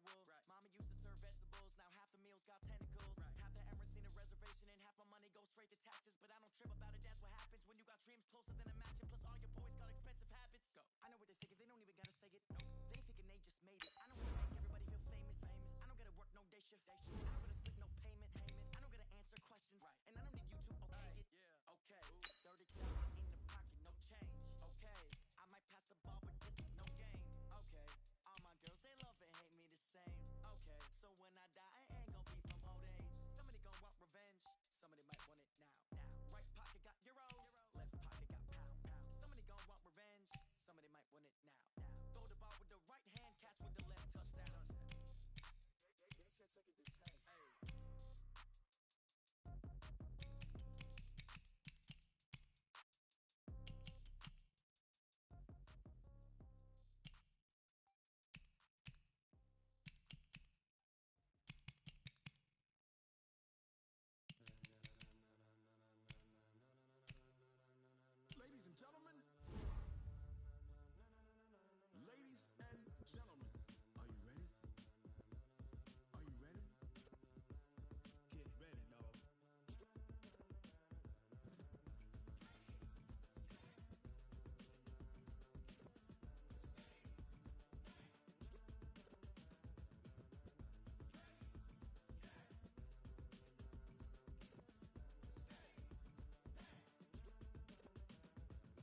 werewolf. Right. Mama used to serve vegetables, now half the meals got tentacles. Right. Half the Emirates need a reservation and half my money goes straight to taxes. But I don't trip about it, that's what happens when you got dreams closer than a mansion. Plus all your boys got expensive habits. Go. I know what they're thinking, they don't even gotta say it. Nope. They thinking they just made it. I know how to make everybody feel famous. I don't gotta work no day shift. I don't gotta split no payment. I don't gotta answer questions. Right. And I don't need you to okay it. Yeah. Okay. Ooh. 30,000 in the pocket, no change. Okay. I might pass the ball, but this is no game. Okay. All my girls, they love and hate me the same. Okay. So when I die, I ain't gonna be from old age. Somebody gonna want revenge. Somebody might want it now. Right pocket got euros. Left pocket got pounds. Somebody gonna want revenge. Somebody might want it now. Throw the ball with the right hand, catch with the left touchdown. Ladies and gentlemen, ladies and gentlemen, are you ready? Are you ready? Get ready, dog.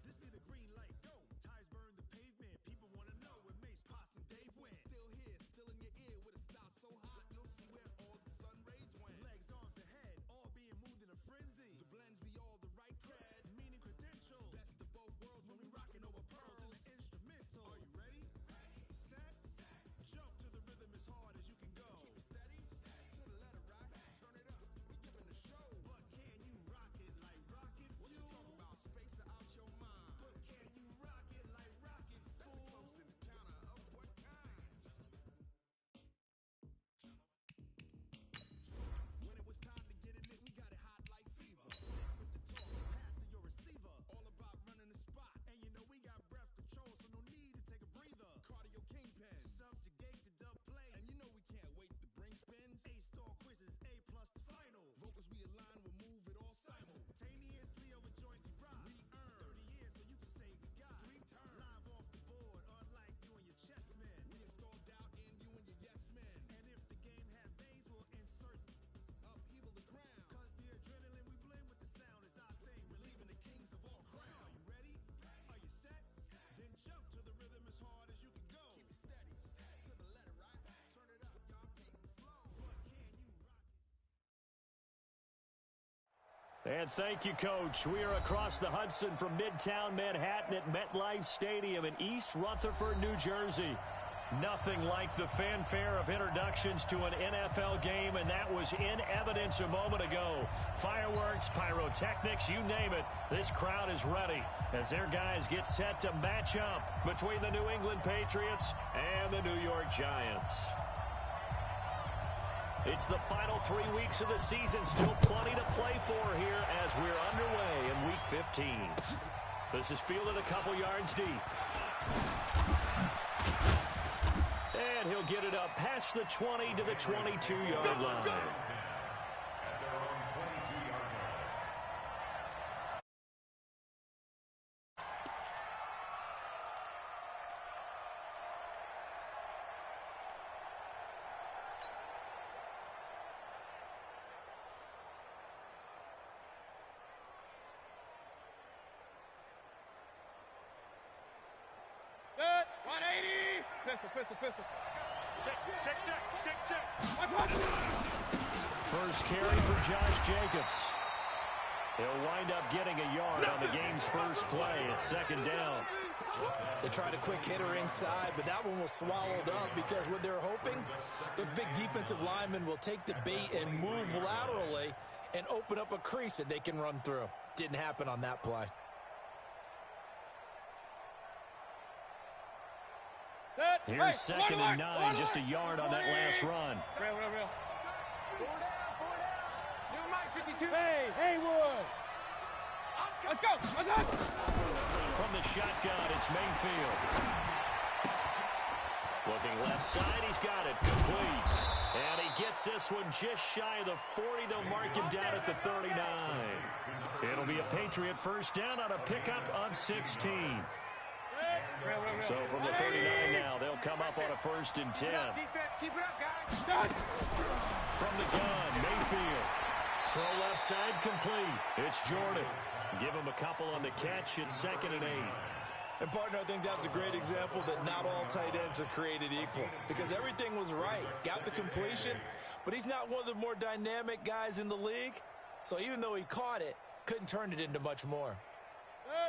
This be the green light, go. Tires burn the pavement. People wanna know where Mace, Poss, and Dave went. Still here, still in your ear with a style so hot, you'll see where all the sun rays went. Legs, arms, and head, all being moved in a frenzy. The blends be all the right cred, meaning credentials. Best of both worlds when we rockin' over pearls in the instrumental. Are you ready? Set, jump to the rhythm as hard as you can go. Keep it steady, to the letter rock, turn it up, we giving the show. But can you rock it like rocket fuel? What you talking about? Spacer out your mind. But can you rock it like rockets, fool? That's a close encounter of what kind? When it was time to get it lit, we got it hot like fever. With the talk, passing your receiver. All about running the spot. And you know we got breath control, so no need to take a breather. Cardio kingpin, subjugate the dub play. And you know we can't wait to bring spins. A-star quizzes, A plus the final. Vocals we align, we'll move it all simultaneously over joints we rock. We earn 30 years so you can say we got 3 turns. Live off the board, unlike you and your chess men. We install doubt in you and your yes men. And if the game had veins, we'll insert upheaval the ground. Cause the adrenaline we blend with the sound is our thing, relieving the kings of all crowns. Are you ready? Are you set? Then jump to the rhythm as hard as you can go. Keep it steady, to the letter right. Turn it up, y'all keep the flow. But can you rock it? And thank you, Coach. We are across the Hudson from Midtown Manhattan at MetLife Stadium in East Rutherford, New Jersey. Nothing like the fanfare of introductions to an NFL game, and that was in evidence a moment ago. Fireworks, pyrotechnics, you name it. This crowd is ready as their guys get set to match up between the New England Patriots and the New York Giants. It's the final 3 weeks of the season. Still plenty to play for here as we're underway in Week 15. This is fielded a couple yards deep. And he'll get it up past the 20 to the 22-yard line. Good. 180. Pistol. Check. First carry for Josh Jacobs. He'll wind up getting a yard on the game's first play. It's second down. They tried a quick hitter inside, but that one was swallowed up because what they're hoping, those big defensive linemen will take the bait and move laterally and open up a crease that they can run through. Didn't happen on that play. Here's second and 9, just a yard on that last run. Real. 4 down. New Mike 52. Hey, Haywood. Let's go. From the shotgun, it's Mayfield. Looking left side, he's got it. Complete. And he gets this one just shy of the 40. They'll mark him down at the 39. It'll be a Patriot first down on a pickup of 16. So from the 39 now, they'll come up on a 1st and 10. Keep it up, guys. From the gun, Mayfield. Throw left side complete. It's Jordan. Give him a couple on the catch. It's 2nd and 8. And, partner, I think that's a great example that not all tight ends are created equal because everything was right. Got the completion, but he's not one of the more dynamic guys in the league. So even though he caught it, couldn't turn it into much more.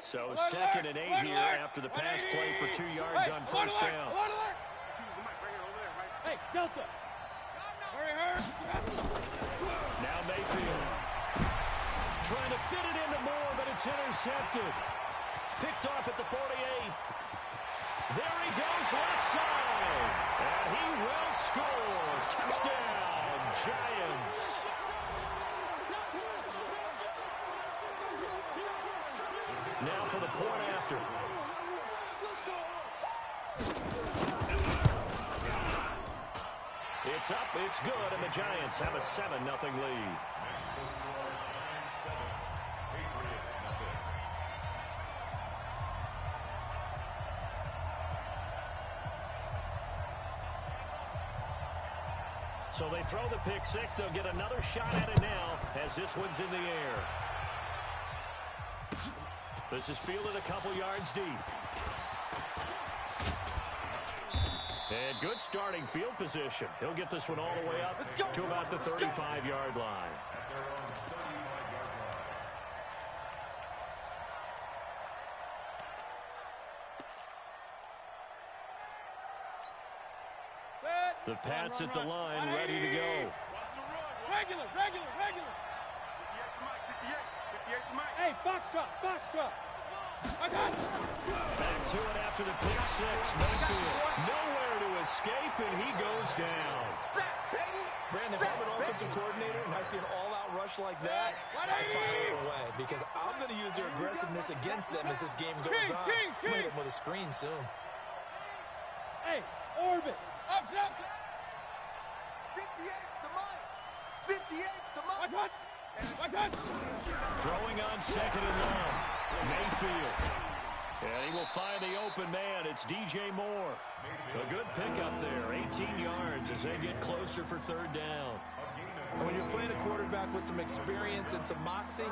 So 2nd and 8 here after the pass play for 2 yards on first down. Hey, Delta. Now Mayfield. Trying to fit it into Moore, but it's intercepted. Picked off at the 48. There he goes left side. And he will score. Touchdown, Giants. Now for the point after. It's up, it's good, and the Giants have a 7-0 lead. So they throw the pick six. They'll get another shot at it now as this one's in the air. This is fielded a couple yards deep. And good starting field position. He'll get this one all the way up to about the 35-yard line. The Pats at the line, ready to go. Regular. 58. Hey, foxtrot. I got it. Back to it after the pick six. Mayfield nowhere to escape, and he goes down. Brandon, if I'm an offensive coordinator and I see an all-out rush like that, I file it away because I'm going to use their aggressiveness against them as this game goes on. I'm going to hit them with a screen soon. Hey, orbit. Up. 58's the Mike. 58's the Mike. Throwing on 2nd and long. Mayfield. And he will find the open man. It's DJ Moore. A good pickup there. 18 yards as they get closer for 3rd down. And when you're playing a quarterback with some experience and some moxie,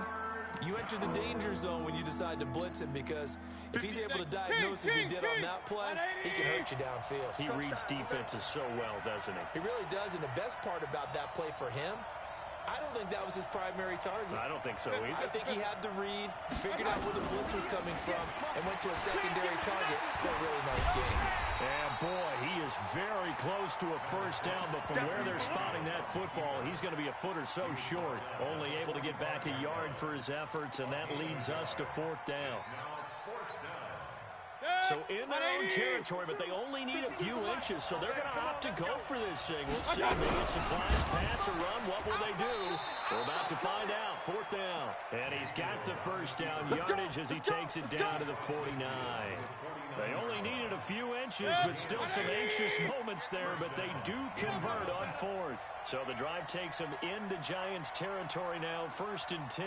you enter the danger zone when you decide to blitz him because if he's able to diagnose as he did on that play, he can hurt you downfield. He reads defenses so well, doesn't he? He really does, and the best part about that play for him, I don't think that was his primary target. I don't think so either. I think he had the read, figured out where the blitz was coming from, and went to a secondary target for a really nice game. And boy, he is very close to a first down, but from where they're spotting that football, he's going to be a foot or so short. Only able to get back a yard for his efforts, and that leads us to 4th down. So in their own territory, but they only need a few inches, so they're going to opt to go for this thing. We'll see. Maybe surprise pass or run. What will they do? We're about to find out. 4th down. And he's got the first down yardage as he takes it down to the 49. They only needed a few inches, but still some anxious moments there, but they do convert on 4th. So the drive takes them into Giants territory now, 1st and 10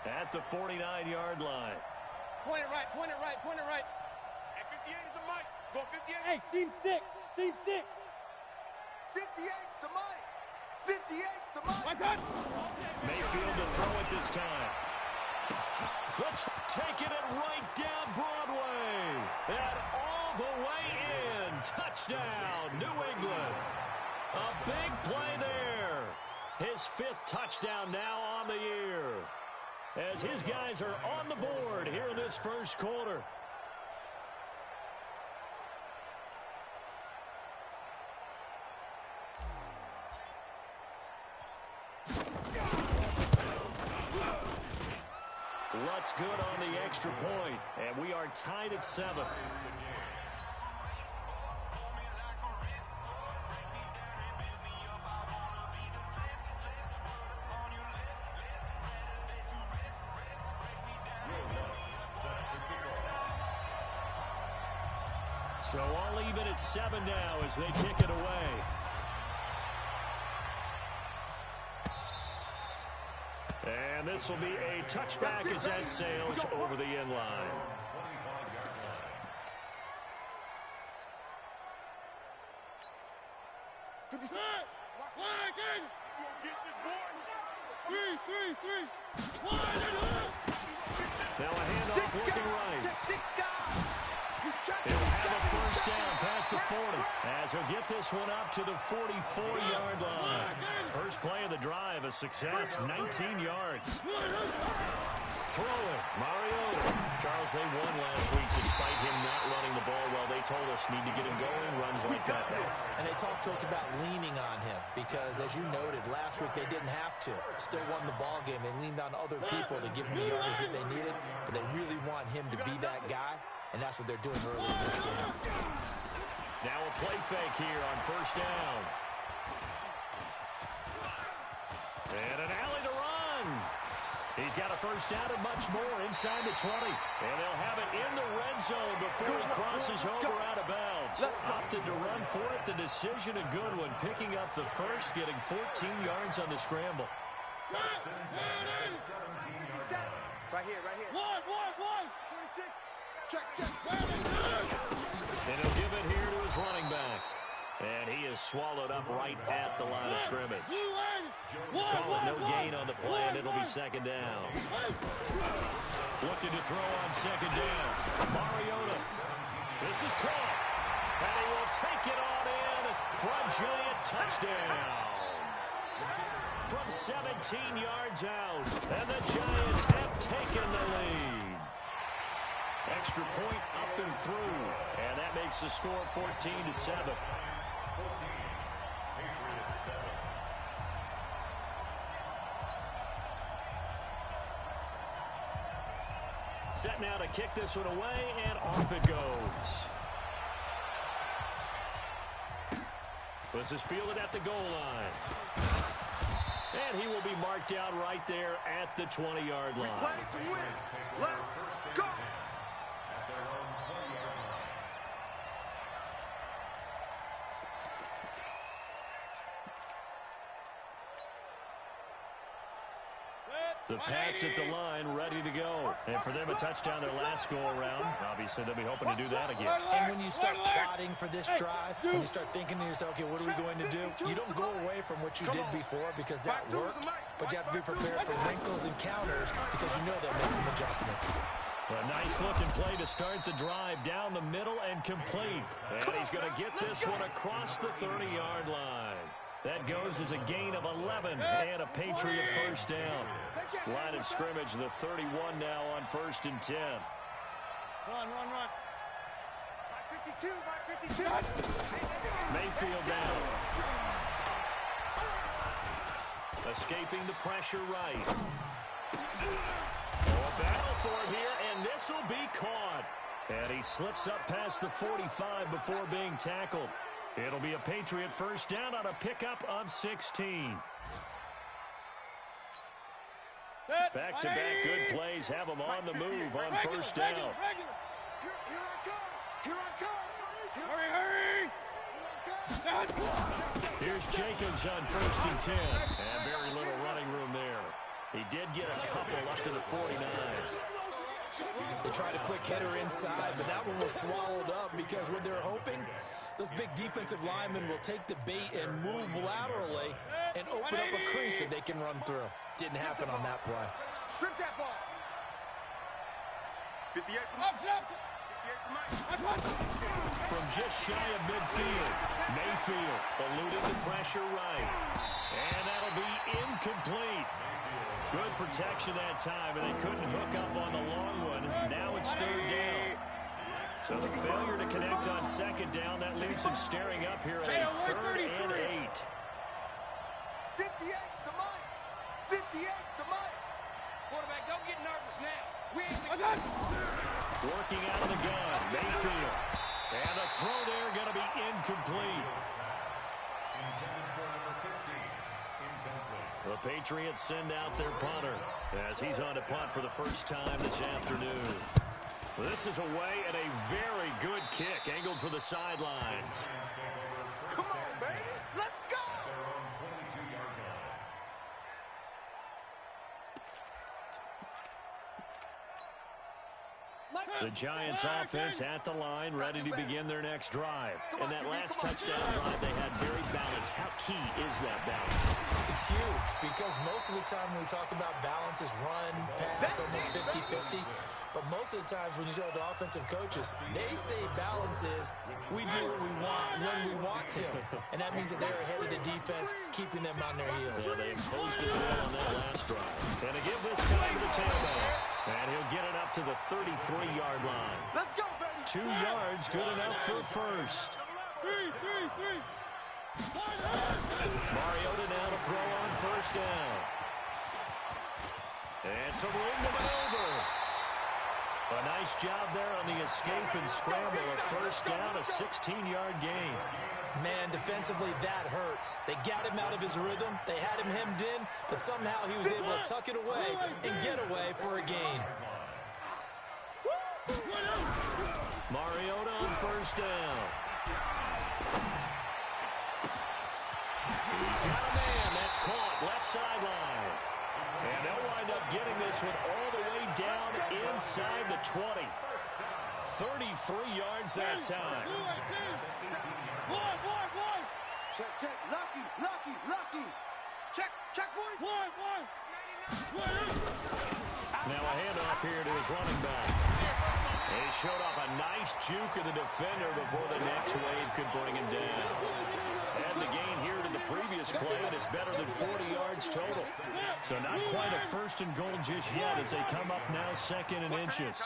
at the 49-yard line. Point it right. 58 is the Mike. Go 58. Hey, seam 6. 58's the Mike. 58's the Mike. Mayfield to throw it this time. Let's taking it right down Broadway. And all the way in. Touchdown, New England. A big play there. His 5th touchdown now on the year. As his guys are on the board here in this first quarter. What's good on the extra point, and we are tied at 7. So all even at 7 now as they kick it away. And this will be a touchback as that sails over the end line. Now a handoff looking right. He'll have a first down past the 40 as he'll get this one up to the 44-yard line. First play of the drive, a success, 19 yards. Throwing, Mariota. Charles, they won last week despite him not running the ball well. They told us need to get him going, runs like that. And they talked to us about leaning on him because, as you noted, last week they didn't have to. Still won the ball game. They leaned on other people to give them the yards that they needed, but they really want him to be that guy, and that's what they're doing early in this game. Now a play fake here on first down. And an alley to run. He's got a first down and much more inside the 20. And they'll have it in the red zone before he crosses over out of bounds. Opted to run for it. The decision a good one. Picking up the first, getting 14 yards on the scramble. Right here. One. 26. Check. And he'll give it here to his running back. And he is swallowed up right at the line of scrimmage. Call it no gain on the play, and it'll be second down. Looking to throw on second down. Mariota. This is caught. And he will take it on in for a giant touchdown. From 17 yards out. And the Giants have taken the lead. Extra point up and through. And that makes the score 14-7. Set now to kick this one away, and off it goes. This is fielded at the goal line. And he will be marked down right there at the 20-yard line. Play to win. Let's go. The Pats at the line, ready to go. And for them, a touchdown their last go-around. Obviously, they'll be hoping to do that again. And when you start plotting for this drive, when you start thinking to yourself, okay, what are we going to do? You don't go away from what you did before because that worked, but you have to be prepared for wrinkles and counters because you know they'll make some adjustments. A nice-looking play to start the drive down the middle and complete. And he's going to get this one across the 30-yard line. That goes as a gain of 11 and a Patriot first down. Line of scrimmage, the 31 now on 1st and 10. Run. 52. Mayfield down. Escaping the pressure right. A battle for it here, and this will be caught. And he slips up past the 45 before being tackled. It'll be a Patriot first down on a pickup of 16. Back-to-back good plays have them on the move on first down. Here I come. Hurry! Here's Jacobs on 1st and 10. And very little running room there. He did get a couple up to the 49. They tried a quick hitter inside, but that one was swallowed up because what they're hoping, those big defensive linemen will take the bait and move laterally and open up a crease that they can run through. Didn't happen on that play. Strip that ball. 58 From just shy of midfield, Mayfield eluding the pressure right. And that'll be incomplete. Good protection that time, and they couldn't hook up on the long one. Now it's 3rd down. So the failure to connect on 2nd down, that leaves them staring up here at a 3rd and 8. 58's the money. 58's the money. Quarterback, don't get nervous now. Working out of the gun, Mayfield. And the throw there going to be incomplete. The Patriots send out their punter as he's on to punt for the first time this afternoon. This is away and a very good kick angled for the sidelines. Come on, baby. Let's go. The Giants offense at the line, ready to begin their next drive. And that last touchdown drive, they had very balanced. How key is that balance? It's huge because most of the time when we talk about balance is run, pass, almost 50-50. But most of the times when you talk to offensive coaches, they say balance is we do what we want when we want to. And that means that they're ahead of the defense, keeping them on their heels. Yeah, they imposed the will on that last drive. And to give this time to the tailback. And he'll get it up to the 33-yard line. Let's go, baby. 2 yards, good enough for first. Mariota now to throw on first down. And some room to maneuver. A nice job there on the escape and scramble. A first down, a 16-yard gain. Man, defensively, that hurts. They got him out of his rhythm. They had him hemmed in, but somehow he was able to tuck it away and get away for a gain. Mariota on first down. He's got a man. That's caught. Left sideline. And they'll wind up getting this one all the way down inside the 20. 33 yards that time. Check. Lucky. Check, boy. Now a handoff here to his running back. He showed off a nice juke of the defender before the next wave could bring him down. And the gain here to the previous play, and it's better than 40 yards total. So not quite a first and goal just yet as they come up now second and inches.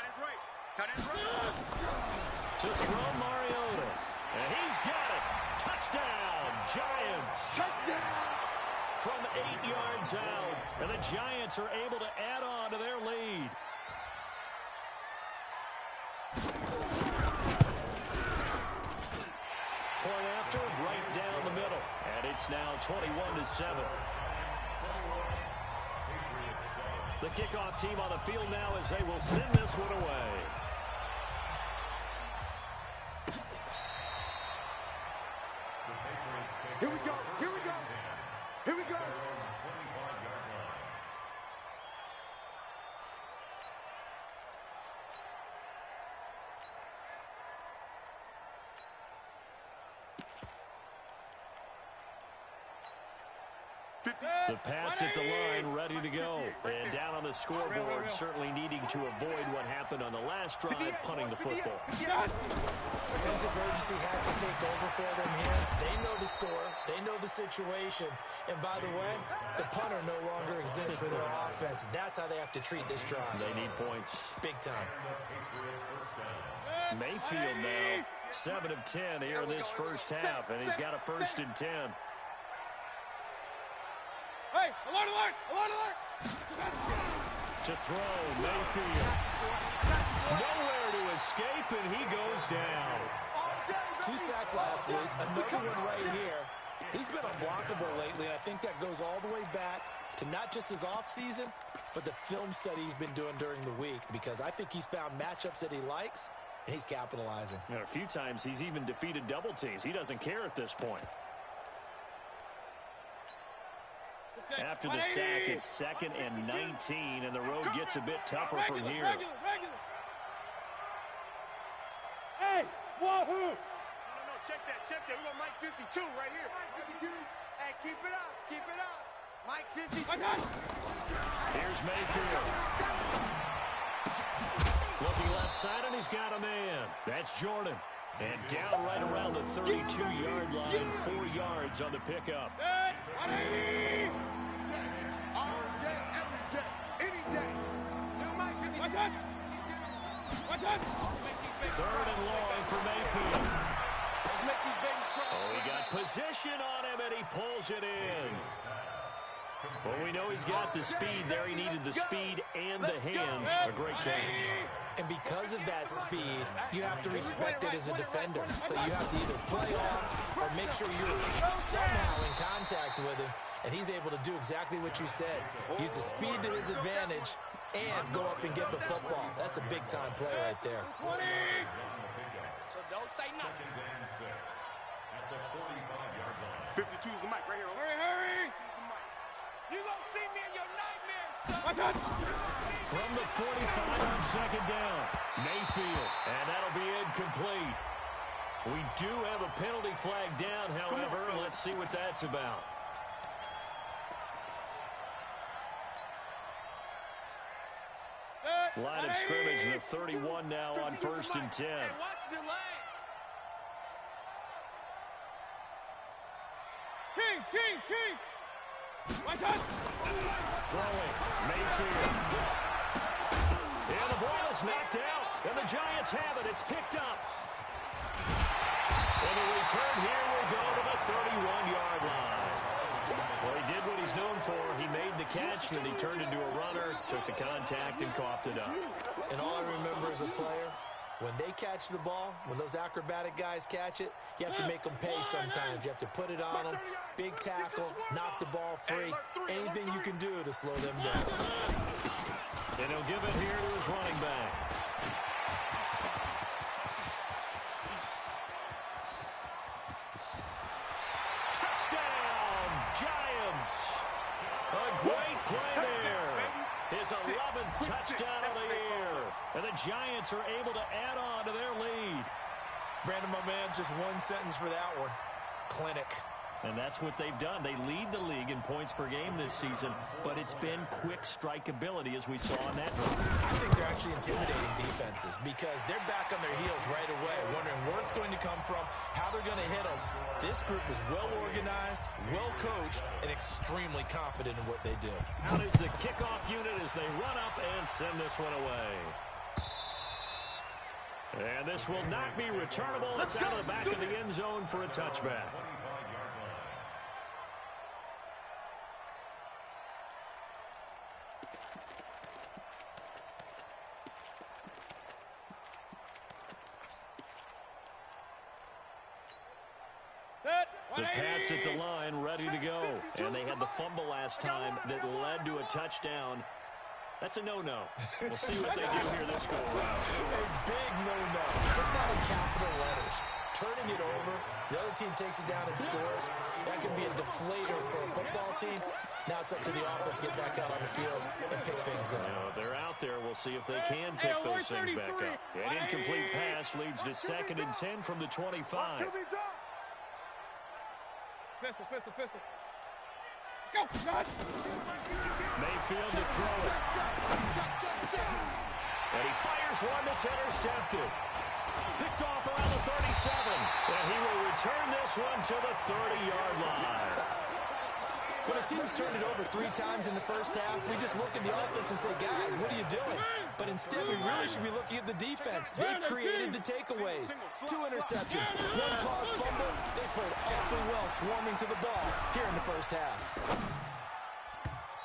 To throw Mariota. And he's got it. Touchdown, Giants. From 8 yards out. And the Giants are able to add on to their lead. Point after, right down the middle. And it's now 21-7. The kickoff team on the field now as they will send this one away. Here we go. The Pats at the line, ready to go. And down on the scoreboard, certainly needing to avoid what happened on the last drive, punting the football. Sense of urgency has to take over for them here. They know the score. They know the situation. And by the way, the punter no longer exists for their offense. That's how they have to treat this drive. They need points. Big time. Mayfield now, 7 of 10 here in this first half, and he's got a 1st and 10. Hey, alert! To throw, Mayfield. Nowhere to escape, and he goes down. 2 sacks last week, another one right here. He's been unblockable lately, and I think that goes all the way back to not just his offseason, but the film study he's been doing during the week, because I think he's found matchups that he likes, and he's capitalizing. And a few times he's even defeated double teams. He doesn't care at this point. After the sack, it's 2nd and 19, and the road gets a bit tougher from here. Regular. Hey, wahoo! No, check that. We got Mike 52 right here. Mike 52. Hey, keep it up. Mike 52. Here's Mayfield. Looking left side, and he's got a man. That's Jordan. And down right around the 32-yard line, 4 yards on the pickup. All day, every day, any day. What's that? 3rd and long for Mayfield. Oh, he got position on him, and he pulls it in. Well, we know he's got the speed there. He needed the speed and the hands. A great catch. And because of that speed, you have to respect it as a defender. So you have to either play off or make sure you're somehow in contact with him. And he's able to do exactly what you said. Use the speed to his advantage and go up and get the football. That's a big-time play right there. 20. So don't say nothing. 52 is the mic right here. Hurry. You gonna see me in your nightmares, son. From the 45 on second down, Mayfield, and that'll be incomplete. We do have a penalty flag down, however. Let's see what that's about. Line of scrimmage, the 31 now on 1st and 10. Hey, watch the lane. King. Watch out. Throwing, Mayfield. And the ball is knocked out, and the Giants have it. It's picked up. And the return here will go to the 31-yard line. Well, he did what he's known for. He made the catch, and he turned into a runner, took the contact, and coughed it up. And all I remember as a player, when they catch the ball, when those acrobatic guys catch it, you have to make them pay sometimes. You have to put it on them, big tackle, knock the ball free, anything you can do to slow them down. And he'll give it here to his running back. Touchdown, Giants! A great play there. His 11th touchdown of the year. And the Giants are able to add on to their lead. Brandon, my man, just one sentence for that one. Clinic. And that's what they've done. They lead the league in points per game this season, but it's been quick strikeability as we saw in that one. I think they're actually intimidating defenses because they're back on their heels right away, wondering where it's going to come from, how they're going to hit them. This group is well organized, well coached, and extremely confident in what they do. Out is the kickoff unit as they run up and send this one away. And this will not be returnable. It's out of the back of the end zone for a touchback. The Pats at the line, ready to go. And they had the fumble last time that led to a touchdown. That's a no-no. We'll see what they do here this go-around. A big no-no. Put that in capital letters. Turning it over, the other team takes it down and scores. That can be a deflator for a football team. Now it's up to the offense to get back out on the field and pick things up. They're out there. We'll see if they can pick those things back up. An incomplete pass leads to 2nd and 10 from the 25. Pistol. Go, God. Mayfield to throw it. And he fires one that's intercepted. Picked off around the 37. And he will return this one to the 30-yard line. When a team's turned it over 3 times in the first half, we just look at the offense and say, guys, what are you doing? But instead, we really should be looking at the defense. They've created the takeaways. 2 interceptions, 1 caused fumble. They played awfully well swarming to the ball here in the first half.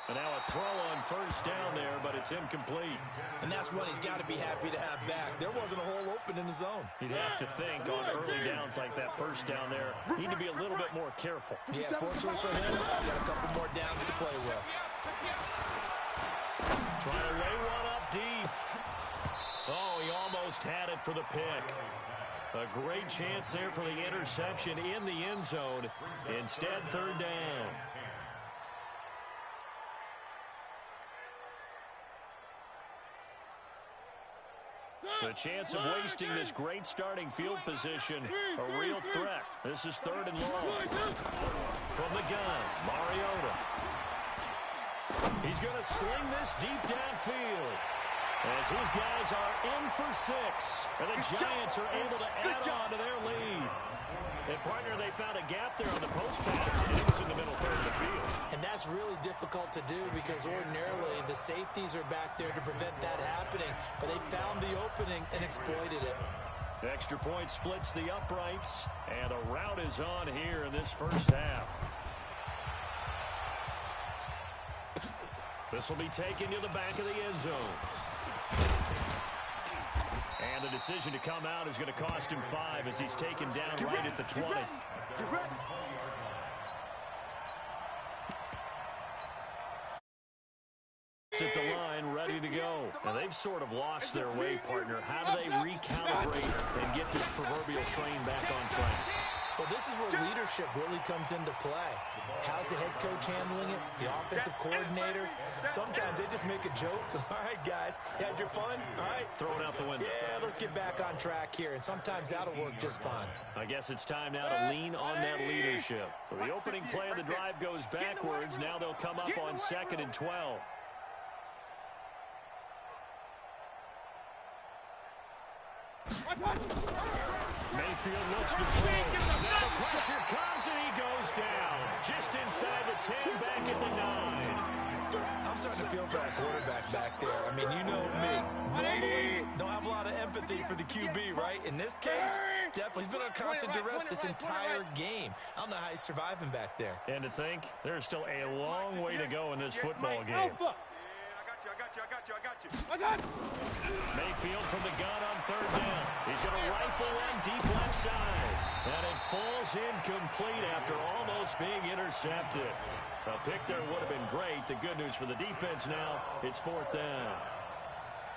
And now a throw on 1st down there, but it's incomplete. And that's one he's got to be happy to have back. There wasn't a hole open in the zone. You'd have to think on early downs like that 1st down there, need to be a little bit more careful. Yeah, fortunately for him, I've got a couple more downs to play with. Trying to lay one up deep. Oh, he almost had it for the pick. A great chance there for the interception in the end zone. Instead, 3rd down. The chance of wasting this great starting field position, a real threat. This is 3rd and long. From the gun, Mariota. He's going to sling this deep downfield. As his guys are in for 6. And the Giants are able to add on to their lead. And, partner, they found a gap there on the post pass, and it was in the middle third of the field. And that's really difficult to do because ordinarily the safeties are back there to prevent that happening. But they found the opening and exploited it. The extra point splits the uprights, and a rout is on here in this first half. This will be taken to the back of the end zone. And the decision to come out is going to cost him 5 as he's taken down right at the 20. It's at the line, ready to go. And they've sort of lost their way, partner. How do they recalibrate and get this proverbial train back on track? Well, this is where leadership really comes into play. How's the head coach handling it? The offensive coordinator? Sometimes they just make a joke. All right, guys, you had your fun? All right. Throw it out the window. Yeah, let's get back on track here. And sometimes that'll work just fine. I guess it's time now to lean on that leadership. So the opening play of the drive goes backwards. Now they'll come up on 2nd and 12. Mayfield looks to throw. Now the pressure comes and he goes down. Just inside the 10, back at the 9. I'm starting to feel for that quarterback back there. I mean, you know me. Normally, don't have a lot of empathy for the QB, right? In this case, definitely. He's been on constant duress this entire game. I don't know how he's surviving back there. And to think, there's still a long way to go in this football game. I got you. Mayfield from the gun on 3rd down. He's going to rifle one deep left side. And it falls incomplete after almost being intercepted. A pick there would have been great. The good news for the defense now, it's 4th down.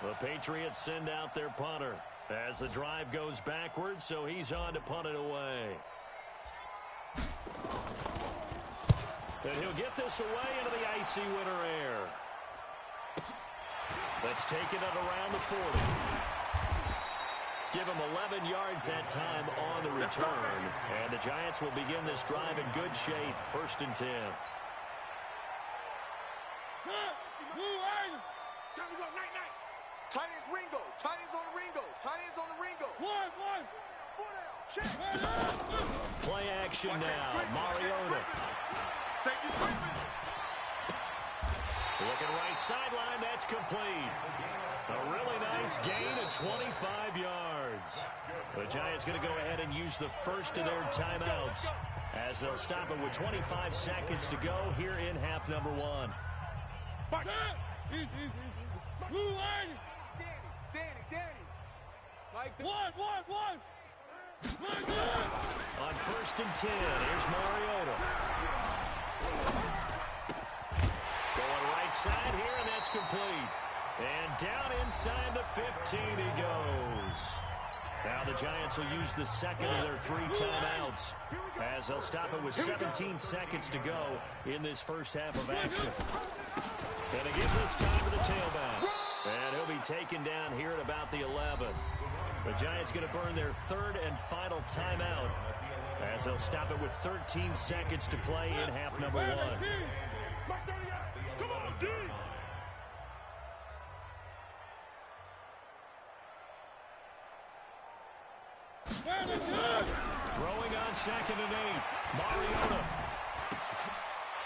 The Patriots send out their punter as the drive goes backwards, so he's on to punt it away. And he'll get this away into the icy winter air. That's taken it around the 40. Give him 11 yards that time on the return. And the Giants will begin this drive in good shape. 1st and 10. Time to go, night. Tight ends Ringo. Tight ends on the Ringo. Tight ends on the Ringo. One. Foot out. Check. Play action now. Mariota. Safety Griffin. Looking right sideline, that's complete. A really nice gain of 25 yards. The Giants going to go ahead and use the first of their timeouts as they'll stop it with 25 seconds to go here in half number 1. Danny. Like the... One. On 1st and 10, here's Mariota. Going right side here, and that's complete. And down inside the 15 he goes. Now the Giants will use the second of their 3 timeouts as they'll stop it with 17 seconds to go in this first half of action. And again this time to the tailback. And he'll be taken down here at about the 11. The Giants going to burn their 3rd and final timeout as they'll stop it with 13 seconds to play in half number 1. Come on, D. Throwing on 2nd and 8. Mariota.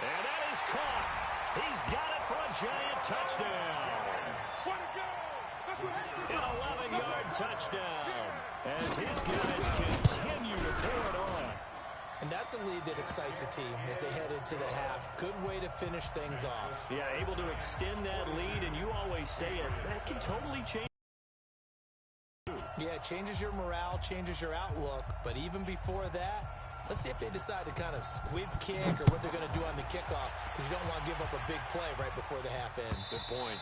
And that is caught. He's got it for a Giant touchdown. An 11-yard touchdown as his guys continue to pour it on. And that's a lead that excites a team as they head into the half. Good way to finish things off. Yeah, able to extend that lead, and you always say it, that can totally change. Yeah, it changes your morale, changes your outlook. But even before that, let's see if they decide to kind of squib kick or what they're going to do on the kickoff, because you don't want to give up a big play right before the half ends. Good point.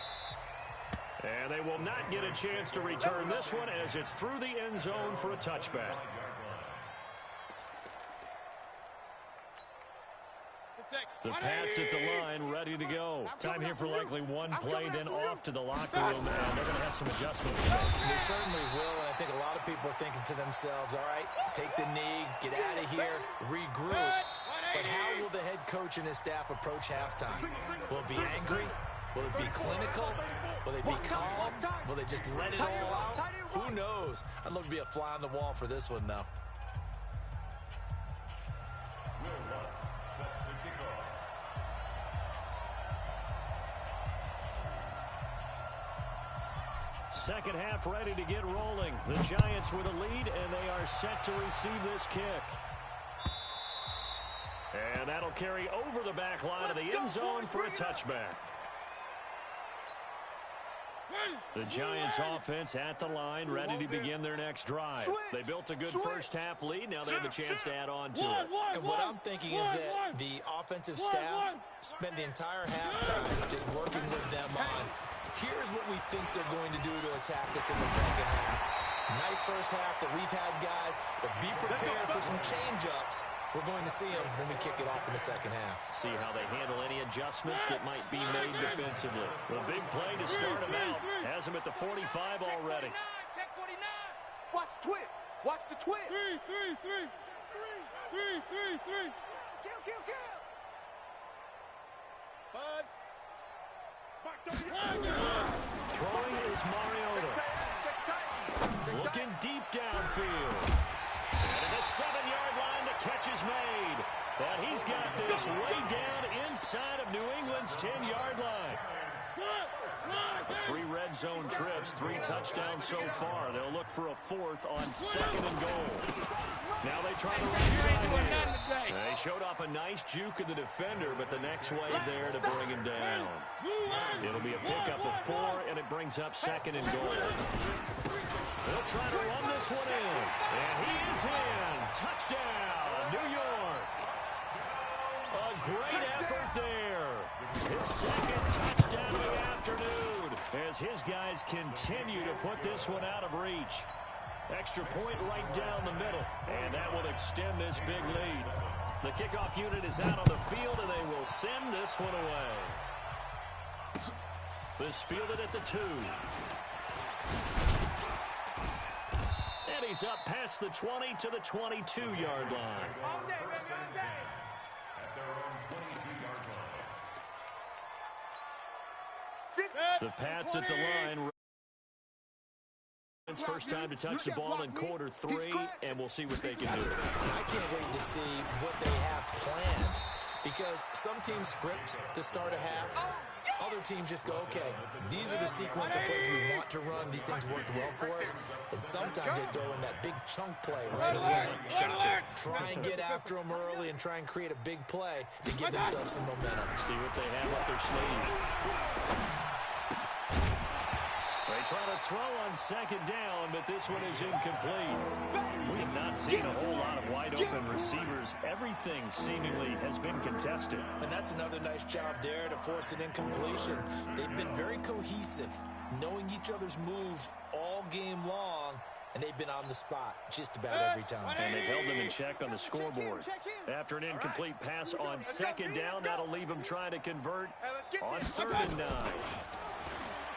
And they will not get a chance to return this one as it's through the end zone for a touchback. The Pats at the line, ready to go. Time here for likely one play, then off to the locker room, and they're going to have some adjustments to make. They certainly will, and I think a lot of people are thinking to themselves, all right, take the knee, get out of here, regroup. But how will the head coach and his staff approach halftime? Will it be angry? Will it be clinical? Will they be calm? Will they just let it all out? Who knows? I'd love to be a fly on the wall for this one, though. Second half ready to get rolling. The Giants with a lead, and they are set to receive this kick. And that'll carry over the back line of the end zone for a touchback. The Giants offense at the line, ready to begin their next drive. They built a good first half lead. Now they have a chance to add on to it. And what I'm thinking is that the offensive staff spent the entire halftime just working with them on Here's what we think they're going to do to attack us in the second half. Nice first half that we've had, guys, but be prepared for some change-ups. We're going to see them when we kick it off in the second half. See how they handle any adjustments that might be made defensively. The big play to start him out. Has him at the 45 already. Check 49. Watch the twist. Watch the twist. Three. Kill. Buzz. Throwing is Mariota. Looking deep downfield. And at the 7-yard line, the catch is made. But he's got this way down inside of New England's 10-yard line. 3 red zone trips, 3 touchdowns so far. They'll look for a 4th on 2nd and goal. Now they try to run side here. They showed off a nice juke of the defender, but the next wave there to bring him down. It'll be a pickup of 4, and it brings up 2nd and goal. They'll try to run this one in, and he is in. Touchdown, New York. A great effort there. His 2nd touchdown of the afternoon as his guys continue to put this one out of reach. Extra point right down the middle, and that will extend this big lead. The kickoff unit is out on the field, and they will send this one away. This fielded at the 2. And he's up past the 20 to the 22-yard line. All day, baby, all day. The Pats at the line. It's first time to touch the ball in quarter 3, and we'll see what they can do. I can't wait to see what they have planned, because some teams script to start a half. Other teams just go, okay, these are the sequence of plays we want to run. These things worked well for us. And sometimes they throw in that big chunk play right away. Try and get after them early and try and create a big play to give themselves some momentum. See what they have up their sleeve. They try to throw on 2nd down, but this one is incomplete. We have not seen a whole lot of wide-open receivers. Everything seemingly has been contested. And that's another nice job there to force an incompletion. They've been very cohesive, knowing each other's moves all game long, and they've been on the spot just about every time. And they've held them in check on the scoreboard. After an incomplete pass on 2nd down, that'll leave them trying to convert on 3rd and 9.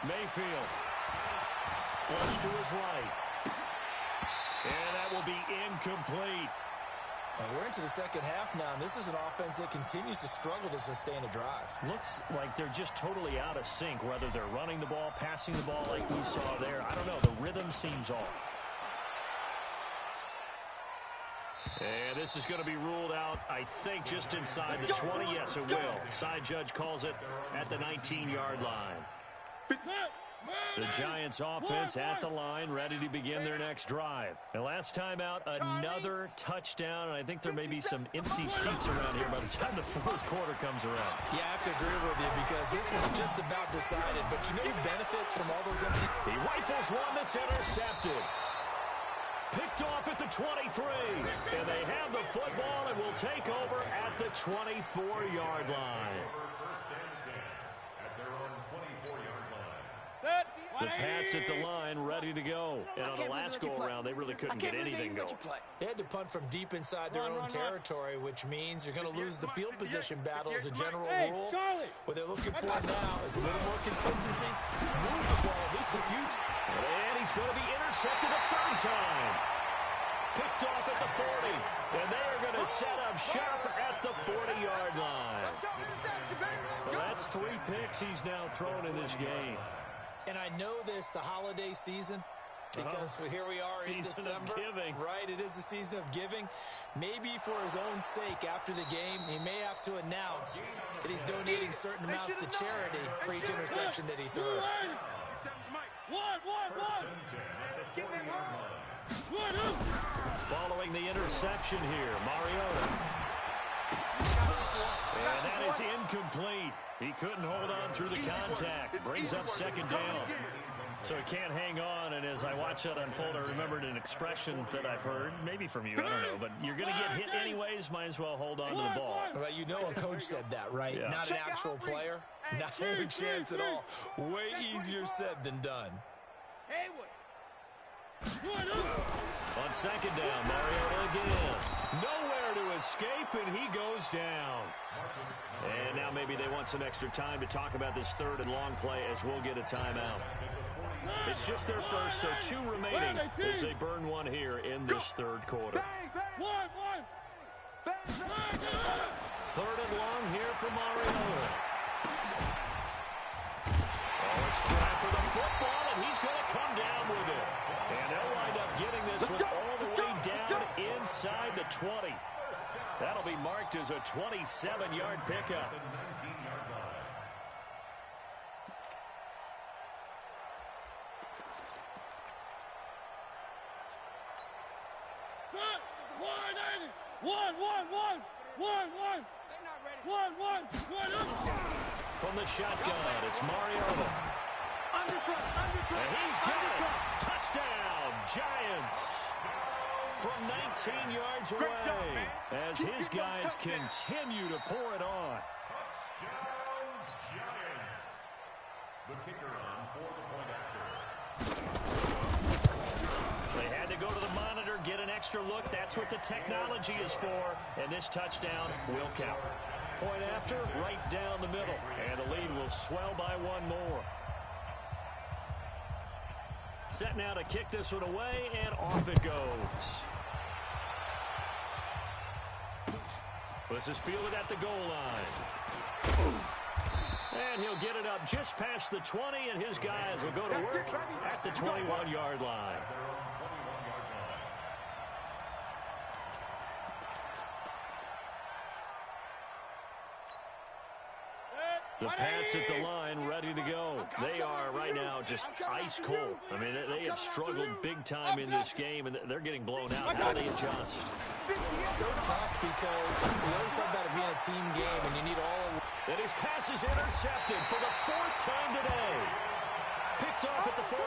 Mayfield. Flush to his right. And that will be incomplete. And we're into the second half now, and this is an offense that continues to struggle to sustain a drive. Looks like they're just totally out of sync, whether they're running the ball, passing the ball like we saw there. I don't know. The rhythm seems off. And this is going to be ruled out, I think, just inside the 20. Yes, it will. Side judge calls it at the 19-yard line. The Giants offense at the line, ready to begin their next drive. And last time out, another touchdown, and I think there may be some empty seats around here by the time the 4th quarter comes around. Yeah, I have to agree with you because this one's just about decided. But you know who benefits from all those empty... He rifles one that's intercepted. Picked off at the 23. And they have the football and will take over at the 24-yard line. The Pats at the line, ready to go. And on the last go-around, they really couldn't get anything going. They had to punt from deep inside their own territory, which means you're going to lose the field position battle as a general rule. What they're looking for now is a little more consistency. Move the ball at least a few times. And he's going to be intercepted a 3rd time. Picked off at the 40. And they are going to set up shop at the 40-yard line. Well, that's 3 picks he's now thrown in this game. And I know this, the holiday season, because here we are in December. Right, it is the season of giving. Maybe for his own sake, after the game, he may have to announce that he's donating certain amounts to charity for each interception that he throws. Following the interception here, Mariota. And that is incomplete. He couldn't hold on through the contact. Brings up 2nd down. So he can't hang on, and as I watch that unfold, I remembered an expression that I've heard, maybe from you, I don't know, but you're going to get hit anyways, might as well hold on to the ball. Well, you know a coach said that, right? Yeah. Not an actual player. Not a chance at all. Way easier said than done. Haywood. On second down, Mariota again. Nowhere to escape, and he goes down. And now maybe they want some extra time to talk about this third and long play as we'll get a timeout. It's just their first, so 2 remaining as they burn one here in this third quarter. Third and long here for Mariota. Oh, a strap for the football, and he's going to come down with it. And they'll wind up getting this one all the way down inside the 20. That'll be marked as a 27-yard pickup. From the shotgun, it's Mariota. And he's got it. Touchdown, Giants. From 19 yards away as his guys continue to pour it on. Touchdown, Giants. The kicker on for the point after. They had to go to the monitor, get an extra look. That's what the technology is for. And this touchdown will count. Point after, right down the middle. And the lead will swell by 1 more. Set now to kick this one away, and off it goes. This is fielded at the goal line. And he'll get it up just past the 20, and his guys will go to work at the 21-yard line. The Pats at the line, ready to go. They are right now just ice cold. I mean, they have struggled big time in this game, and they're getting blown out. How do they adjust? So tough because we always talk about it being a team game, and you need all. And his pass is intercepted for the 4th time today. Picked off at the 48,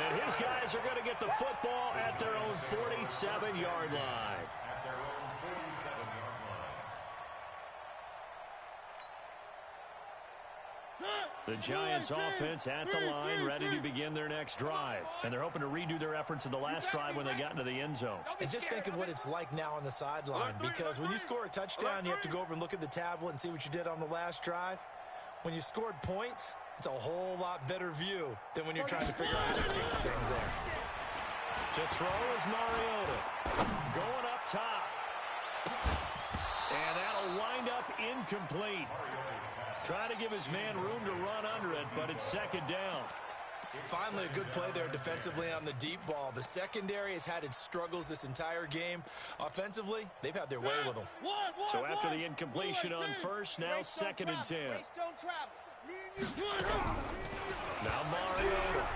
and his guys are going to get the football at their own 47-yard line. The Giants offense at the line, ready to begin their next drive. And they're hoping to redo their efforts in the last drive when they got into the end zone. And just think of what it's like now on the sideline, because when you score a touchdown, you have to go over and look at the tablet and see what you did on the last drive. When you scored points, it's a whole lot better view than when you're trying to figure out how to fix things there. To throw is Mariota. Going up top. And that'll wind up incomplete. Trying to give his man room to run under it, but it's second down. Finally, a good play there defensively on the deep ball. The secondary has had its struggles this entire game. Offensively, they've had their way with them. So after the incompletion on first, now 2nd and 10. Now Mariota.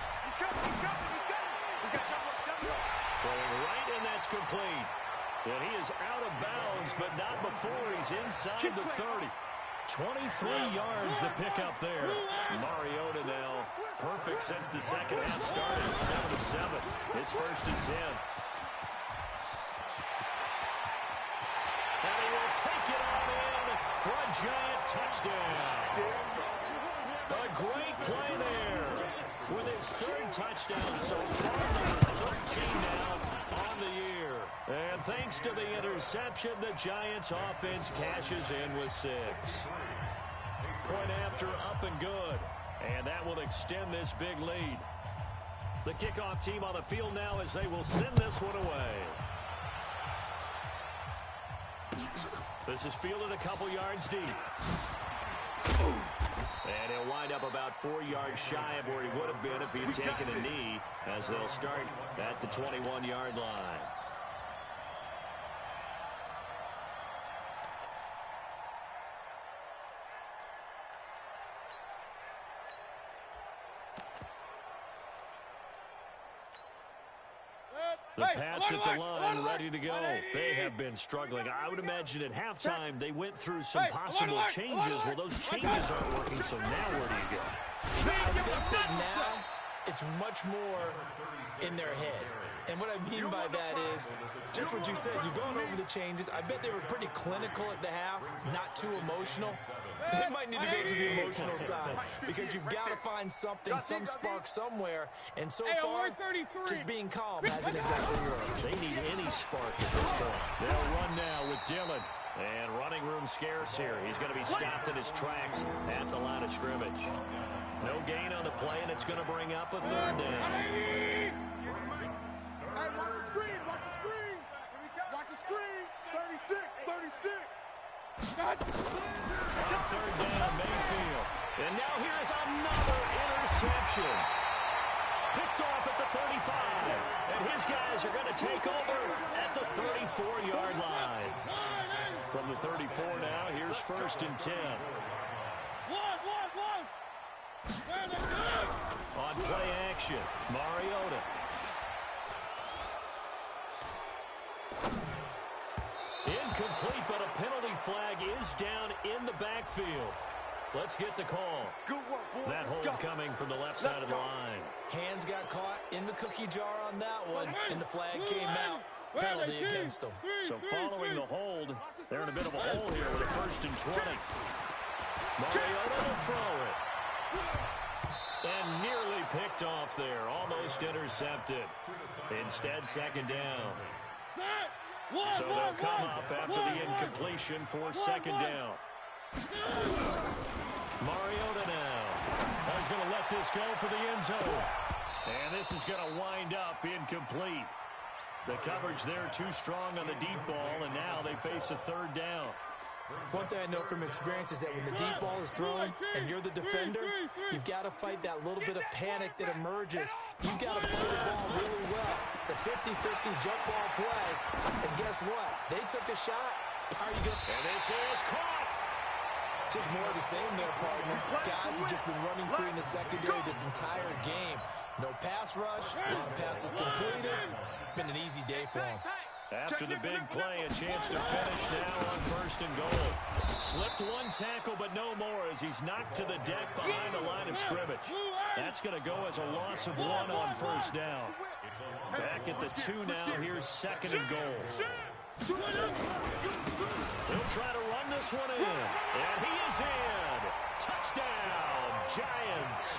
Throwing right, and that's complete. And he is out of bounds, but not before he's inside the 30. 23 yards to pick up there. Mariota now perfect since the second half started. 7 of 7. It's 1st and 10. And he will take it on in for a Giant touchdown. A great play there with his 3rd touchdown so far. Number 13 now on the year. And thanks to the interception, the Giants offense cashes in with 6. Point after, up and good. And that will extend this big lead. The kickoff team on the field now as they will send this one away. This is fielded a couple yards deep. And he'll wind up about 4 yards shy of where he would have been if he had taken a knee, as they'll start at the 21-yard line. The Pats at the line, ready to go. They have been struggling. I would imagine at halftime they went through some possible changes. Well, those changes aren't working, so now where do you go? I think that now it's much more in their head. And what I mean by that is just what you said. You've gone over the changes. I bet they were pretty clinical at the half, not too emotional. They might need to go to the emotional side because you've got to find something, some spark somewhere. And so far, just being calm hasn't exactly worked. They need any spark at this point. They'll run now with Dillon. And running room scarce here. He's going to be stopped in his tracks at the line of scrimmage. No gain on the play, and it's going to bring up a third down. Hey, watch the screen, watch the screen. Watch the screen. 36, 36. On third down, Mayfield. And now here's another interception. Picked off at the 35. And his guys are going to take over at the 34-yard line. From the 34 now, here's 1st and 10. On play action, Mariota. Incomplete, but a penalty flag is down in the backfield. Let's get the call. Good work, boys. That hold coming from the left side of the line. Hands got caught in the cookie jar on that one, and the flag came out. Penalty against them. So following the hold, they're in a bit of a hole here with a 1st and 20. Mariota will throw it. And nearly picked off there. Almost intercepted. Instead, 2nd down. So they'll come up after the incompletion for 2nd down. Mariota now. He's going to let this go for the end zone. And this is going to wind up incomplete. The coverage there too strong on the deep ball, and now they face a 3rd down. One thing I know from experience is that when the deep ball is thrown and you're the defender, you've got to fight that little bit of panic that emerges. You've got to play the ball really well. It's a 50-50 jump ball play. And guess what? They took a shot. How are you going? And this is caught. Just more of the same there, partner. Guys have just been running free in the secondary this entire game. No pass rush, a lot of passes completed. Been an easy day for them. After the big play, a chance to finish now on 1st and goal. Slipped one tackle, but no more as he's knocked to the deck behind the line of scrimmage. That's going to go as a loss of 1 on 1st down. Back at the 2 now. Here's 2nd and goal. He'll try to run this one in. And he is in. Touchdown, Giants.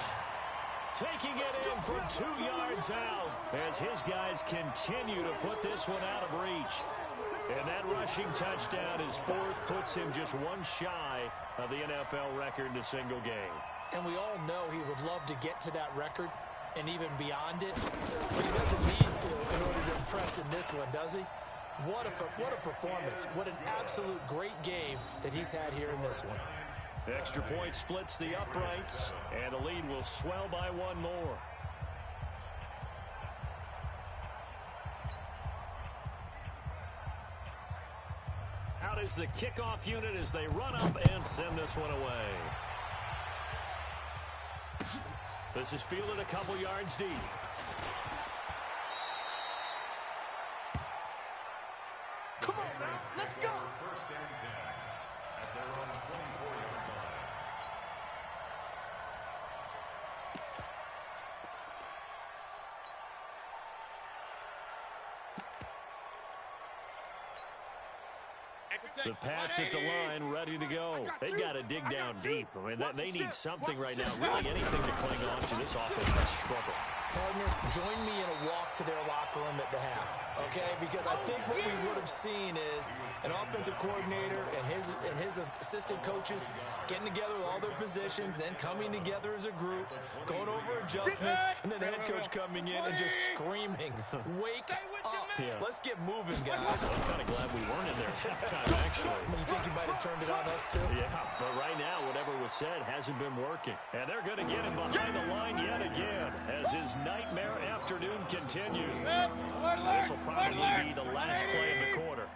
Taking it in from 2 yards out as his guys continue to put this one out of reach. And that rushing touchdown, his 4th, puts him just 1 shy of the NFL record in a single game. And we all know he would love to get to that record and even beyond it. But he doesn't need to in order to impress in this one, does he? What a performance. What an absolute great game that he's had here in this one. Extra point splits the uprights, and the lead will swell by 1 more. Out is the kickoff unit as they run up and send this one away. This is fielded a couple yards deep. Come on now, let's go. 1st and 10 at their own 24-yard line. The Pats at the line, ready to go. They got to dig down deep. I mean, they need something right now, really anything to cling on to. This offense has struggled. Partner, join me in a walk to their locker room at the half, okay? Because I think what we would have seen is an offensive coordinator and his assistant coaches getting together with all their positions, then coming together as a group, going over adjustments, and then the head coach coming in and just screaming, "Wake up! Yeah. Let's get moving, guys." I'm kind of glad we weren't in there at halftime, actually. You think he might have turned it on us, too? Yeah, but right now, whatever was said hasn't been working. And they're going to get him behind the line yet again as his nightmare afternoon continues. This will probably be the last play of the quarter.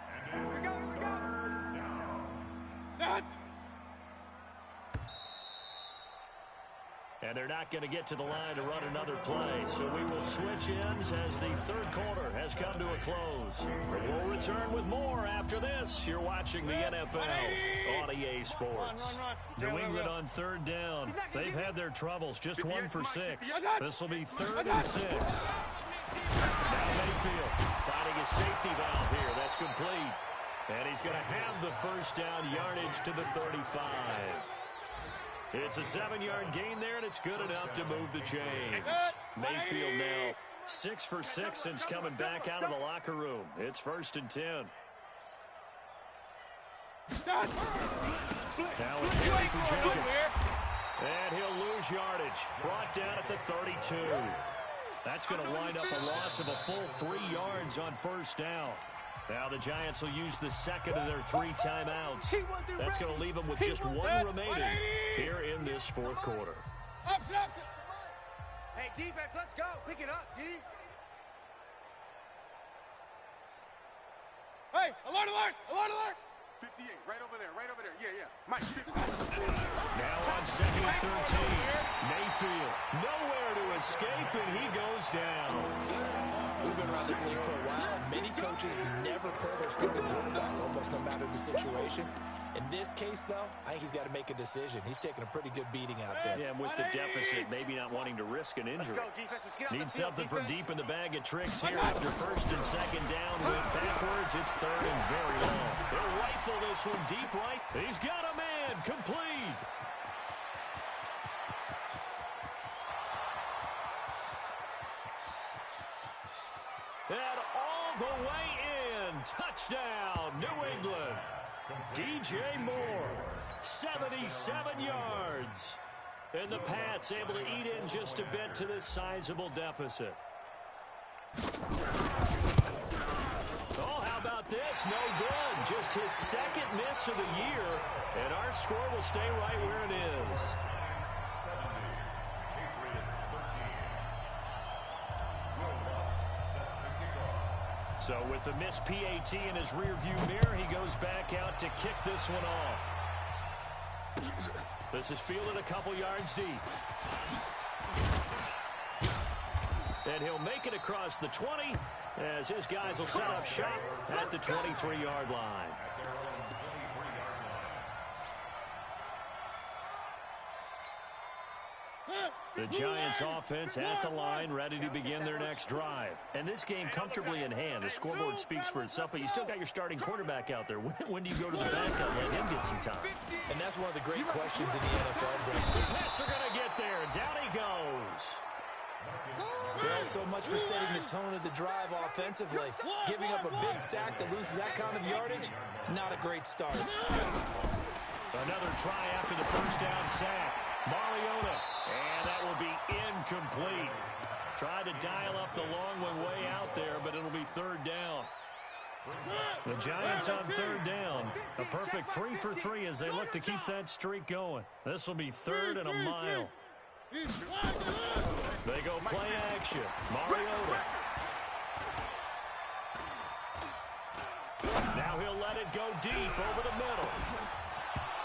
And they're not going to get to the line to run another play. So we will switch ends as the third quarter has come to a close. We'll return with more after this. You're watching the NFL on EA Sports. New England on third down. They've had their troubles. Just 1 for 6. This will be 3rd and 6. Now Mayfield finding his safety valve here. That's complete. And he's going to have the first down yardage to the 35. It's a 7-yard gain there, and it's good enough to move the chains. Mayfield now 6 for 6 since coming back out of the locker room. It's 1st and 10. Now a carry for Jacobs. And he'll lose yardage. Brought down at the 32. That's going to wind up a loss of a full 3 yards on 1st down. Now the Giants will use the second of their 3 timeouts. That's going to leave them with just 1 remaining here in this 4th quarter. Hey, defense, let's go. Pick it up, D. Hey, alert, alert, alert, alert. 58, right over there, yeah. Mike, 50. Now on 2nd and 13. Mayfield, nowhere to escape, and he goes down. We've been around this league for a while. Many coaches never pull their starting quarterback, almost no matter the situation. In this case, though, I think he's got to make a decision. He's taking a pretty good beating out there. Yeah, and with the deficit, maybe not wanting to risk an injury. Let's go, defense. Let's get out Needs the field, something from defense. deep in the bag of tricks here after 1st and 2nd down. Went backwards. It's 3rd and very long. He'll rifle this one deep right. He's got a man. Complete. And all the way in. Touchdown, New England. DJ Moore, 77 yards. And the Pats able to eat in just a bit to this sizable deficit. Oh, how about this? No good. Just his 2nd miss of the year. And our score will stay right where it is. So with the missed PAT in his rearview mirror, he goes back out to kick this one off. This is fielded a couple yards deep. And he'll make it across the 20 as his guys will set up shop at the 23-yard line. The Giants offense at the line, ready to begin their next drive. And this game comfortably in hand. The scoreboard speaks for itself, but you still got your starting quarterback out there. When do you go to the backup, let him get some time? And that's one of the great questions in the NFL. The Pats are going to get there. Down he goes. Well, so much for setting the tone of the drive offensively. Giving up a big sack that loses that kind of yardage, not a great start. Another try after the first down sack. Mariota, and that will be incomplete. Tried to dial up the long one way out there, but it'll be 3rd down. The Giants on 3rd down. A perfect 3 for 3 as they look to keep that streak going. This will be 3rd and a mile. They go play action. Mariota. Now he'll let it go deep over the middle.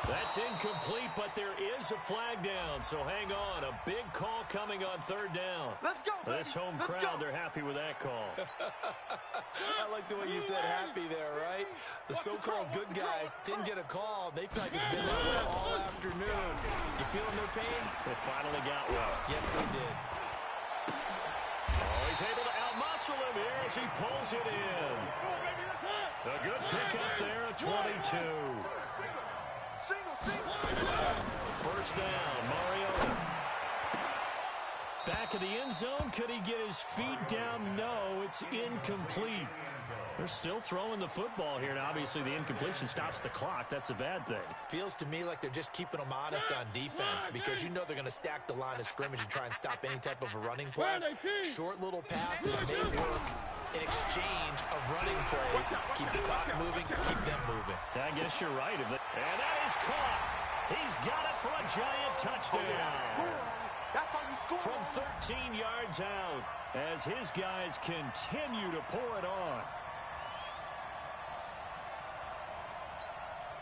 That's incomplete, but there is a flag down, so hang on. A big call coming on 3rd down. Let's go, baby. This home crowd, they're happy with that call. I like the way you said happy there, right? The so-called good guys didn't get a call. They feel like it's been that way all afternoon. You feeling their pain? They finally got one. Yes, they did. Oh, he's able to outmuscle him here as he pulls it in. A good pickup there at 22. First down, Mariota. Back of the end zone. Could he get his feet down? No, it's incomplete. They're still throwing the football here, and obviously the incompletion stops the clock. That's a bad thing. Feels to me like they're just keeping them honest on defense because you know they're going to stack the line of scrimmage and try and stop any type of a running play. Short little passes may work in exchange of running plays. Keep the clock moving, keep them moving. I guess you're right. And that is caught. He's got it for a giant touchdown. From 13 yards out as his guys continue to pour it on.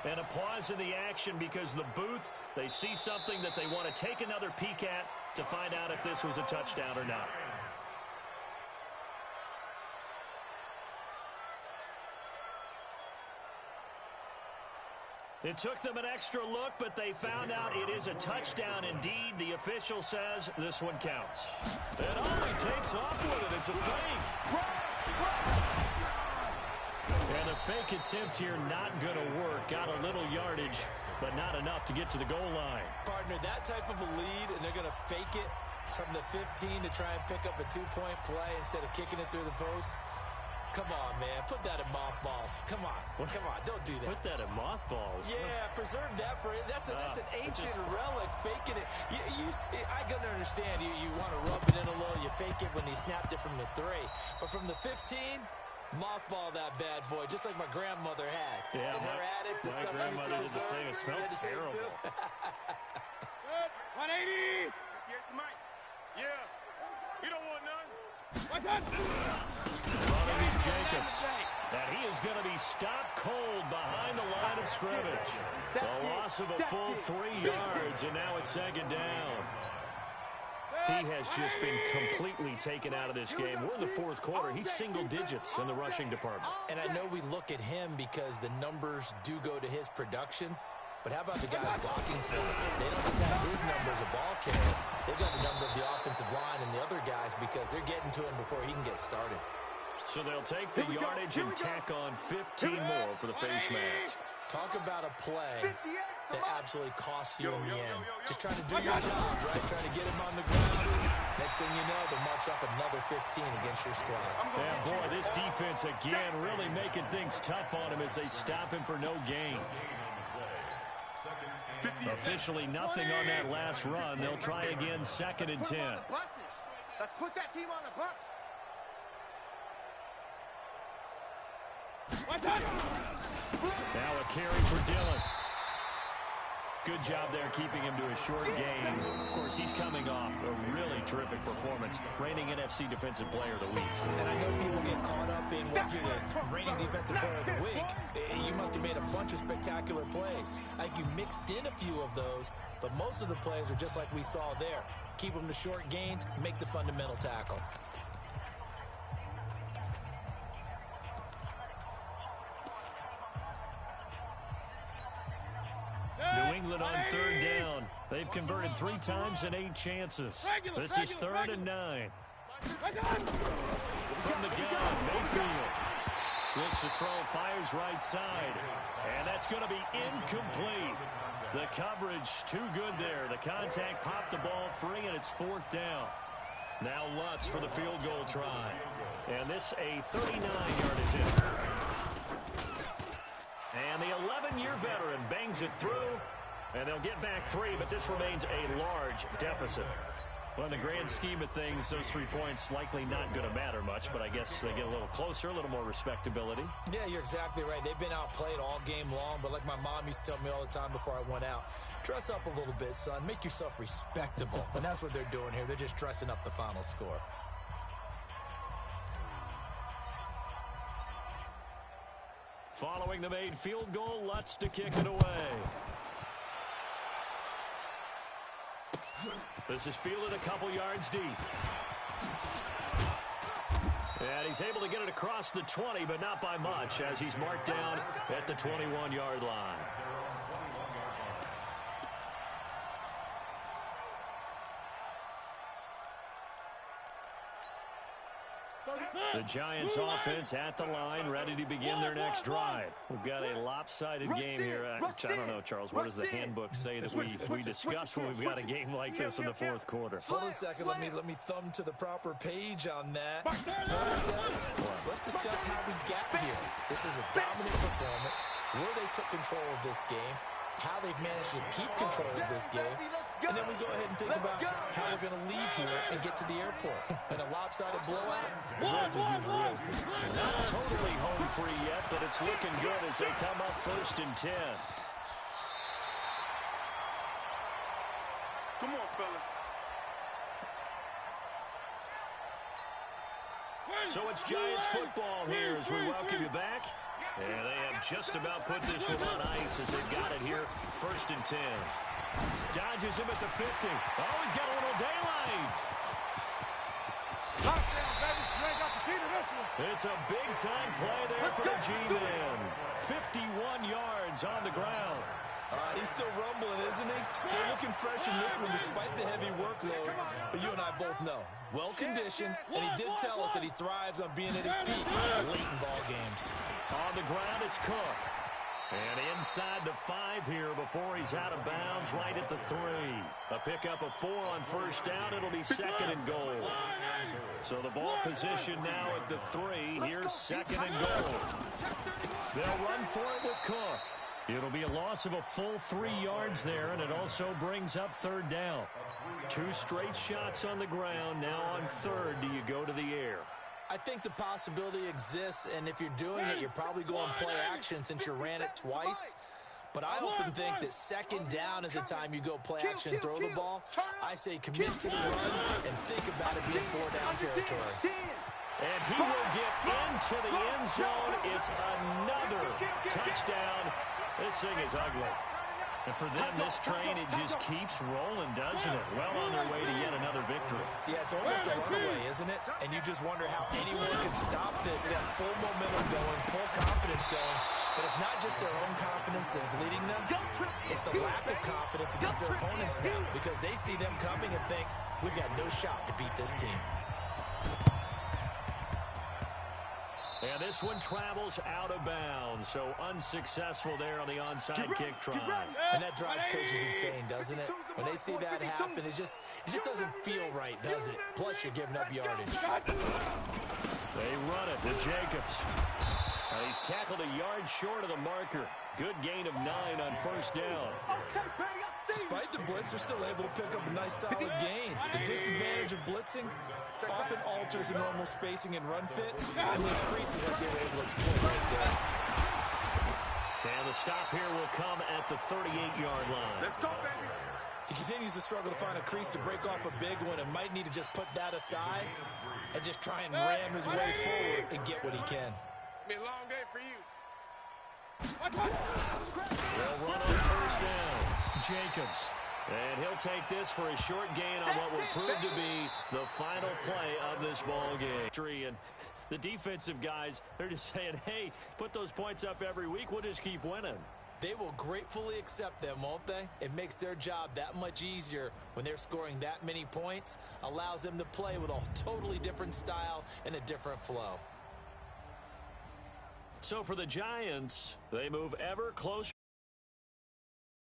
And a pause in the action because the booth, they see something that they want to take another peek at to find out if this was a touchdown or not. It took them an extra look, but they found out it is a touchdown indeed. The official says this one counts. And he takes off with it. It's a fake. And a fake attempt here not going to work. Got a little yardage, but not enough to get to the goal line. Partner, that type of a lead, and they're going to fake it from the 15 to try and pick up a 2-point play instead of kicking it through the post. Come on, man. Put that in mothballs. Come on. Come on. Don't do that. Put that in mothballs? Yeah, preserve that for it. That's an ancient relic, faking it. I can understand. You want to rub it in a little. You fake it when he snapped it from the 3. But from the 15, mothball that bad boy, just like my grandmother had. Yeah, in her attic, the stuff she used to preserve. Did the same. It smelled terrible. 180. Here's the mic. Yeah. You don't want none. What's up? Jacobs, and he is going to be stopped cold behind the line of scrimmage. The loss of a full 3 yards, and now it's second down. He has just been completely taken out of this game. We're in the fourth quarter. He's single digits in the rushing department. And I know we look at him because the numbers do go to his production, but how about the guys blocking for him? They don't just have his number as a ball carrier. They've got the number of the offensive line and the other guys because they're getting to him before he can get started. So they'll take the yardage and tack on 15 more for the face mask. Talk about a play that absolutely costs you in the end. Just trying to do your job, right? Trying to get him on the ground. Next thing you know, they'll march off another 15 against your squad. Yeah, boy, this defense again really making things tough on him as they stop him for no gain. Officially nothing on that last run. They'll try again, 2nd and 10. Let's put that team on the bus. Now a carry for Dillon. Good job there keeping him to a short gain. Of course, he's coming off a really terrific performance. Reigning NFC Defensive Player of the Week. And I know people get caught up in what you're the reigning Defensive Player of the Week. You must have made a bunch of spectacular plays. I think you mixed in a few of those, but most of the plays are just like we saw there. Keep them to short gains, make the fundamental tackle. New England on 3rd down. They've converted 3 times in 8 chances. This is 3rd and 9. From the gun, Mayfield looks to throw, fires right side, and that's going to be incomplete. The coverage too good there. The contact popped the ball free, and it's 4th down. Now Lutz for the field goal try, and this a 39-yard attempt. And the 11-year veteran bangs it through, and they'll get back 3, but this remains a large deficit. Well, in the grand scheme of things, those 3 points likely not going to matter much, but I guess they get a little closer, a little more respectability. Yeah, you're exactly right. They've been outplayed all game long, but like my mom used to tell me all the time before I went out, dress up a little bit, son. Make yourself respectable. And that's what they're doing here. They're just dressing up the final score. Following the made field goal, Lutz to kick it away. This is fielded a couple yards deep. And he's able to get it across the 20, but not by much, as he's marked down at the 21-yard line. The Giants offense at the line, ready to begin their next drive. We've got a lopsided game here. I don't know, Charles, what does the handbook say that we discuss when we've got a game like this in the fourth quarter? Hold on a second. Let me thumb to the proper page on that. What it says? Let's discuss how we got here. This is a dominant performance, where they took control of this game, how they've managed to keep control of this game, and then we go ahead and think about how we're going to leave here and get to the airport. In a lopsided blowout, the roads are usually open. Not totally home free yet, but it's looking good as they come up 1st and 10. Come on, fellas. So it's Giants football here as we welcome you back. And they have just about put this one on ice as they got it here. 1st and 10. Dodges him at the 50. Oh, he's got a little daylight. Lockdown, baby. You ain't got the key to this one. It's a big-time play there for the G-Man. 51 yards on the ground. He's still rumbling, isn't he? Still looking fresh in this one despite the heavy workload. But you and I both know, well-conditioned, and he did tell us that he thrives on being at his peak late in ball games. On the ground, it's Cook. And inside the 5 here before he's out of bounds right at the 3. A pickup of 4 on 1st down. It'll be 2nd and goal. So the ball position now at the 3. Here's 2nd and goal. They'll run for it with Cook. It'll be a loss of a full 3 yards there, and it also brings up 3rd down. 2 straight shots on the ground. Now on 3rd, do you go to the air? I think the possibility exists, and if you're doing it, you're probably going play action since you ran it twice. But I often think that 2nd down is the time you go play action and throw the ball. I say commit to the run and think about it being 4-down territory. And he will get into the end zone. It's another touchdown. This thing is ugly. And for them, this train, it just keeps rolling, doesn't it? Well on their way to yet another victory. Yeah, it's almost a runaway, isn't it? And you just wonder how anyone can stop this. They got full momentum going, full confidence going. But it's not just their own confidence that's leading them. It's the lack of confidence against their opponents now because they see them coming and think, we've got no shot to beat this team. And this one travels out of bounds, so unsuccessful there on the onside kick try. And that drives coaches insane, doesn't it? When they see that happen, it just doesn't feel right, does it? Plus, you're giving up yardage. They run it to Jacobs. He's tackled a yard short of the marker. Good gain of 9 on 1st down. Despite the blitz, they're still able to pick up a nice solid gain. The disadvantage of blitzing often alters the normal spacing and run fits, and those creases that they're able to exploit right there. And the stop here will come at the 38-yard line. Let's go, baby. He continues to struggle to find a crease to break off a big one and might need to just put that aside and just try and ram his way forward and get what he can. It's been a long day for you. They'll run on 1st down. Jacobs. And he'll take this for a short gain on what will prove to be the final play of this ball game. And the defensive guys, they're just saying, hey, put those points up every week. We'll just keep winning. They will gratefully accept them, won't they? It makes their job that much easier when they're scoring that many points. Allows them to play with a totally different style and a different flow. So for the Giants, they move ever closer.